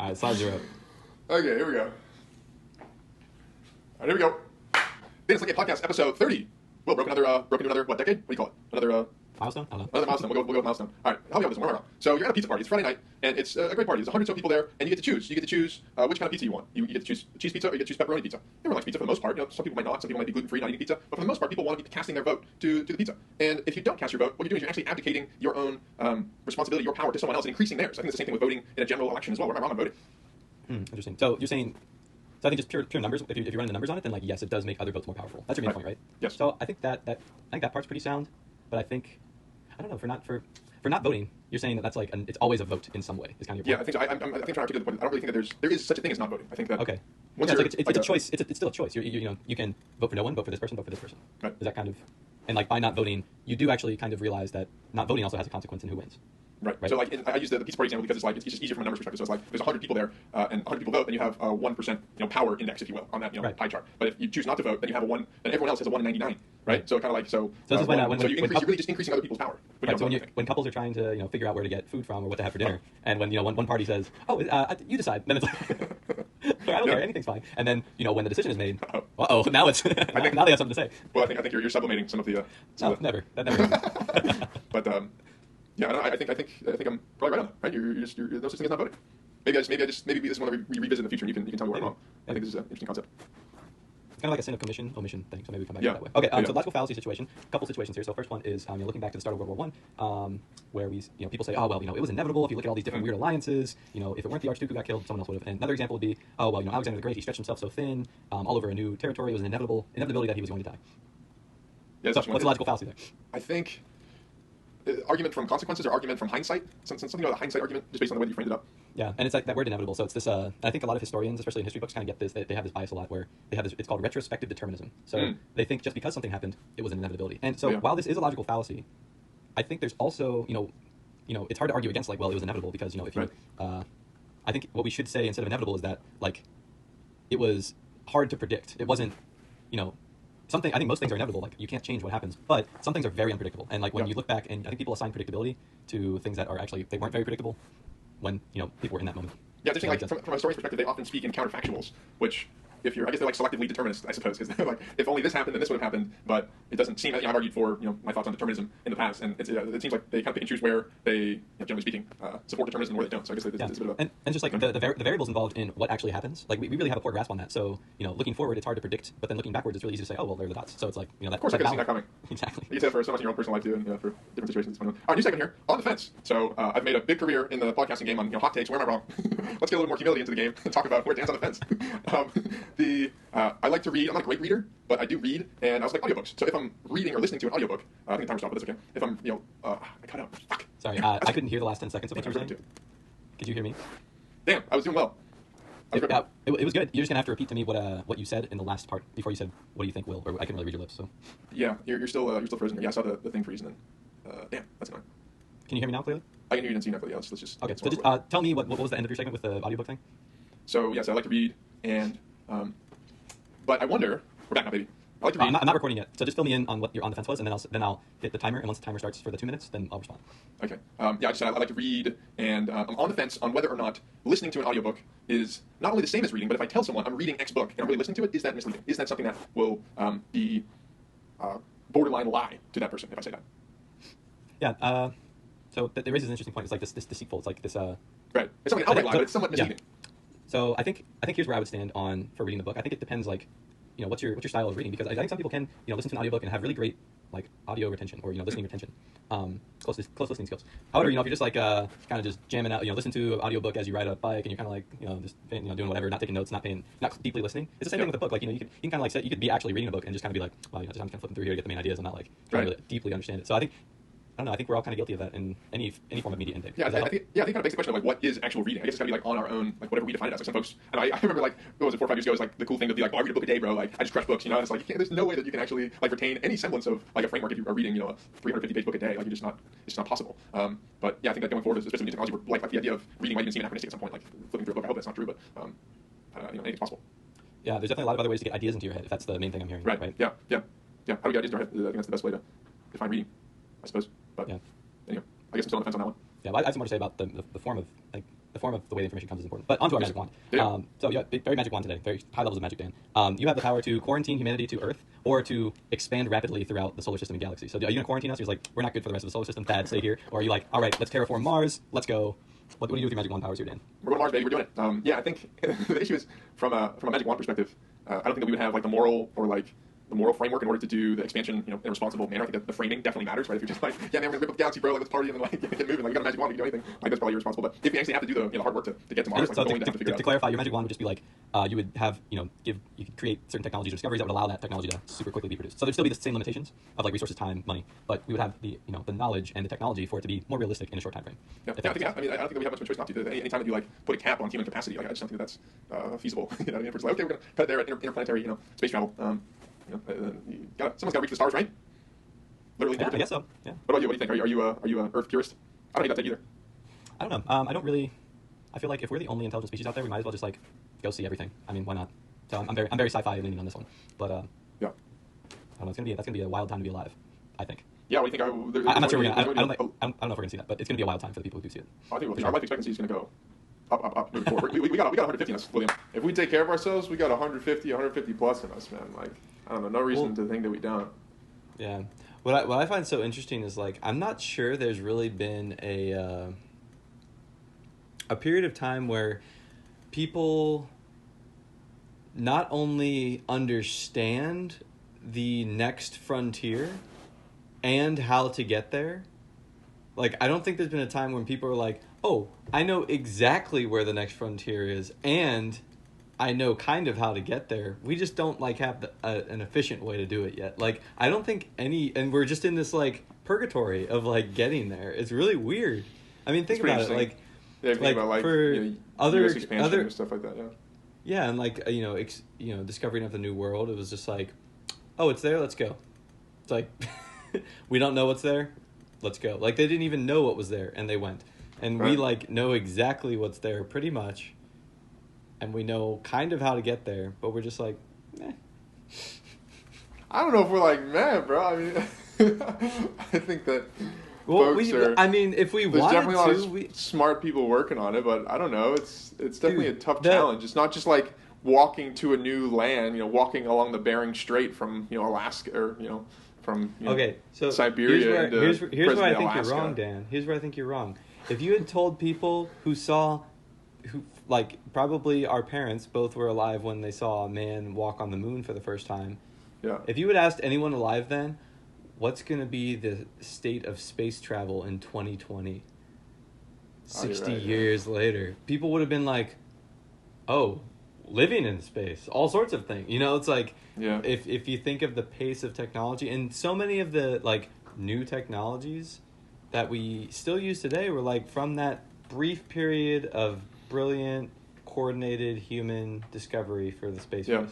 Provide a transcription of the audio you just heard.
All right, slide 0. Okay, here we go. All right, here we go. Data Slick Podcast, episode 30. Well, broken into another, what, decade? What do you call it? Another, Milestone? I don't know. another milestone. We'll go with milestone. All right, help me out with this one. Where am I? So you're at a pizza party. It's Friday night, and it's a great party. There's 100 or so people there, and you get to choose. You get to choose which kind of pizza you want. You get to choose cheese pizza or you get to choose pepperoni pizza. Everyone likes pizza for the most part. You know, some people might not. Some people might be gluten-free, not eating pizza. But for the most part, people want to be casting their vote to the pizza. And if you don't cast your vote, what you're doing is you're actually abdicating your own responsibility, your power to someone else, and increasing theirs. I think it's the same thing with voting in a general election as well. Where am I wrong on voting? Interesting. So you're saying... So I think just pure numbers. If you're running the numbers on it, then like yes, it does make other votes more powerful. That's your main point, right? Yes. So I think that part's pretty sound, but I think I don't know for not voting. You're saying that that's like it's always a vote in some way. Is kind of your point. Yeah, I think so. I think I'm trying to articulate the point. I don't really think that there is such a thing as not voting. I think that okay. Once Yeah, it's a choice. It's still a choice. You can vote for no one, vote for this person, vote for this person. Right. Is that kind of and like by not voting, you do actually kind of realize that not voting also has a consequence in who wins. Right. So like I use the pizza party example because it's just easier from a numbers perspective. So it's like there's 100 people there, and 100 people vote, then you have a 1% power index, if you will, on that right. pie chart. But if you choose not to vote, then you have a 1, and everyone else has a 1 in 99. Right. So kind of like So this is when you're really just increasing other people's power. Right, so when couples are trying to figure out where to get food from or what to have for dinner, and when one party says, "Oh, you decide," then it's like, I don't care, anything's fine. And then when the decision is made, now it's now they have something to say. Well, I think you're sublimating some of the. Never. That never. But yeah, I think I'm probably right on that. Right, you're no such thing as not voting. Maybe this is one that we revisit in the future, and you can tell me where I'm wrong. I think this is an interesting concept. It's kind of like a sin of omission thing, so maybe we come back to that way. Okay, so logical fallacy situation. A couple situations here. So first one is looking back to the start of World War I, where people say, oh well, it was inevitable. If you look at all these different weird alliances, if it weren't the Archduke who got killed, someone else would have. And another example would be, oh well, Alexander the Great, he stretched himself so thin, all over a new territory. It was an inevitability that he was going to die. Yeah, so what's the logical fallacy there? I think argument from consequences or argument from hindsight. Something about the hindsight argument, just based on the way you framed it up. Yeah, and it's like that word inevitable. So it's this. I think a lot of historians, especially in history books, kind of get this. They have this bias a lot where they have this. It's called retrospective determinism. So they think just because something happened, it was an inevitability. And so while this is a logical fallacy, I think there's also it's hard to argue against like, well, it was inevitable because if you. I think what we should say instead of inevitable is that like, it was hard to predict. It wasn't, something. I think most things are inevitable. Like you can't change what happens, but some things are very unpredictable. And like when you look back, and I think people assign predictability to things that are actually they weren't very predictable when people were in that moment. Yeah, it's interesting. Like from a historian's perspective, they often speak in counterfactuals, which if you're, I guess they're like selectively determinists, I suppose, because they're like if only this happened, then this would have happened. But it doesn't seem. I've argued for my thoughts on determinism in the past, and it seems like they kind of pick and choose where they, generally speaking, support determinism and where they don't. So I guess it's a bit of a and just like the variables involved in what actually happens, like we really have a poor grasp on that. So looking forward, it's hard to predict, but then looking backwards, it's really easy to say, oh well, there are the dots. So it's like that. Of course, I could have seen that coming. Exactly. You said for so much in your own personal life too, and for different situations. It's fun. All right, new segment here on the fence. So I've made a big career in the podcasting game on hot takes. Where am I wrong? Let's get a little more humility into the game and talk about where it stands on the fence. I like to read. I'm not a great reader, but I do read, and I also like audiobooks. So if I'm reading or listening to an audiobook, I think the timer stopped, but that's okay. If I'm, I cut out. Fuck. Sorry, I couldn't hear the last 10 seconds of what you were saying. Could you hear me? Damn, I was doing well. It was good. You're just gonna have to repeat to me what you said in the last part before you said, "What do you think will?" Or I can really read your lips. So. Yeah, you're still frozen. Yeah, I saw the thing freeze, and then damn, that's annoying. Can you hear me now clearly? I can hear you and see you now clearly. Yeah, let's just. Okay, so just tell me what was the end of your segment with the audiobook thing? So yes, I like to read, and but I wonder. We're back now, baby. I like to read. I'm not recording yet, so just fill me in on what your on the fence was, and then I'll hit the timer, and once the timer starts for the 2 minutes, then I'll respond. Okay. I just said I like to read, and I'm on the fence on whether or not listening to an audiobook is not only the same as reading, but if I tell someone I'm reading X book and I'm really listening to it, is that misleading? Is that something that will be borderline lie to that person if I say that? Yeah. So that raises an interesting point. It's like this deceitful. It's like this. Right. It's something outright lie, but it's somewhat misleading. Yeah. So I think here's where I would stand for reading the book. I think it depends like. What's your style of reading? Because I think some people can, listen to an audiobook and have really great like audio retention or listening retention, close listening skills. However, if you're just like kind of just jamming out, listen to an audiobook as you ride a bike and you're kind of like just doing whatever, not taking notes, not deeply listening. It's the same thing with a book. Like you can kind of like you could be actually reading a book and just kind of be like, well, just I'm kind of flipping through here to get the main ideas. I'm not like trying to deeply understand it. So I don't know. I think we're all kind of guilty of that in any form of media intake. Yeah, I think kind of begs the question of like what is actual reading. I guess it's got to be like on our own, like whatever we define it as. Like some folks, and I remember like what was it 4 or 5 years ago? It was like the cool thing to be like, oh, I read a book a day, bro. Like I just crush books, It's like there's no way that you can actually like retain any semblance of like a framework if you are reading, a 350-page book a day. Like it's just not possible. But yeah, I think that going forward, especially with new technology, we're like the idea of reading might even seem anachronistic at some point, like flipping through a book. I hope that's not true, but anything's possible. Yeah, there's definitely a lot of other ways to get ideas into your head. If that's the main thing I'm hearing. Right. Yeah. How do we get ideas into our head? I think that's the best way to define reading, I suppose. But yeah. Anyway. I guess I'm still on the fence on that one. Yeah, well, I have some more to say about the form of like the form of the way the information comes is important. But onto our magic wand. Yeah. So yeah, very magic wand today. Very high levels of magic, Dan. You have the power to quarantine humanity to Earth, or to expand rapidly throughout the solar system and galaxy. So are you gonna quarantine us? You're like, we're not good for the rest of the solar system. Thad, stay here. Or are you like, all right, let's terraform Mars. Let's go. What do you do with your magic wand powers here, Dan? We're going to Mars, baby. We're doing it. Yeah, I think the issue is from a magic wand perspective. I don't think that we would have like the moral framework in order to do the expansion, in a responsible manner. I think that the framing definitely matters, right? If you're just like, yeah, man, we're gonna rip up the galaxy, bro, like let's party and then like get moving, like you got a magic wand, you can do anything. Like that's probably irresponsible. But if you actually have to do the hard work to get to Mars, like, So we're going to have to figure it out. to clarify, your magic wand would just be like, you would have, you could create certain technologies or discoveries that would allow that technology to super quickly be produced. So there'd still be the same limitations of like resources, time, money, but we would have the knowledge and the technology for it to be more realistic in a short time frame. Yeah, I don't think that we have much of a choice not to. Anytime that you like put a cap on human capacity, like I just don't think that's feasible. If it's like, okay, we're gonna put it there at interplanetary, space travel. Someone's got to reach the stars, right? Literally. Yeah, I guess so. Yeah. What about you? What do you think? Are you an Earth purist? I don't hate that take either. I don't know. I feel like if we're the only intelligent species out there, we might as well just like go see everything. I mean, why not? So I'm very sci-fi leaning on this one. But yeah. I don't know. That's gonna be a wild time to be alive, I think. Yeah, what do you think? I'm not sure we're gonna. I don't know if we're gonna see that, but it's gonna be a wild time for the people who do see it. I think our life expectancy is gonna go up moving forward. We got 150 in us, William. If we take care of ourselves, we got 150 plus in us, man. Like, I don't know, no reason to think that we don't. Yeah. What I find so interesting is, like, I'm not sure there's really been a period of time where people not only understand the next frontier and how to get there. Like, I don't think there's been a time when people are like, oh, I know exactly where the next frontier is, and I know kind of how to get there. We just don't, like, have an efficient way to do it yet. Like, I don't think and we're just in this, like, purgatory of, like, getting there. It's really weird. I mean, think about it. Like, yeah, think about, like, for other US expansion and stuff like that, yeah. Yeah, and, like, discovering of the new world, it was just like, oh, it's there, let's go. It's like, we don't know what's there, let's go. Like, they didn't even know what was there, and they went. And we, like, know exactly what's there, pretty much. And we know kind of how to get there, but we're just like, eh. I don't know if we're like, man, bro. I mean, I think that if we wanted there's definitely a lot of smart people working on it, but I don't know. It's definitely a tough challenge. It's not just like walking to a new land, walking along the Bering Strait from, Alaska or, from Siberia. Here's where I think Alaska. you're wrong, Dan. Here's where I think you're wrong. If you had told people who like, probably our parents both were alive when they saw a man walk on the moon for the first time. Yeah. If you had asked anyone alive then, what's going to be the state of space travel in 2020? 60 years later. People would have been like, oh, living in space, all sorts of things. It's like, if you think of the pace of technology, and so many of the, like, new technologies that we still use today were, like, from that brief period of brilliant, coordinated human discovery for the space race.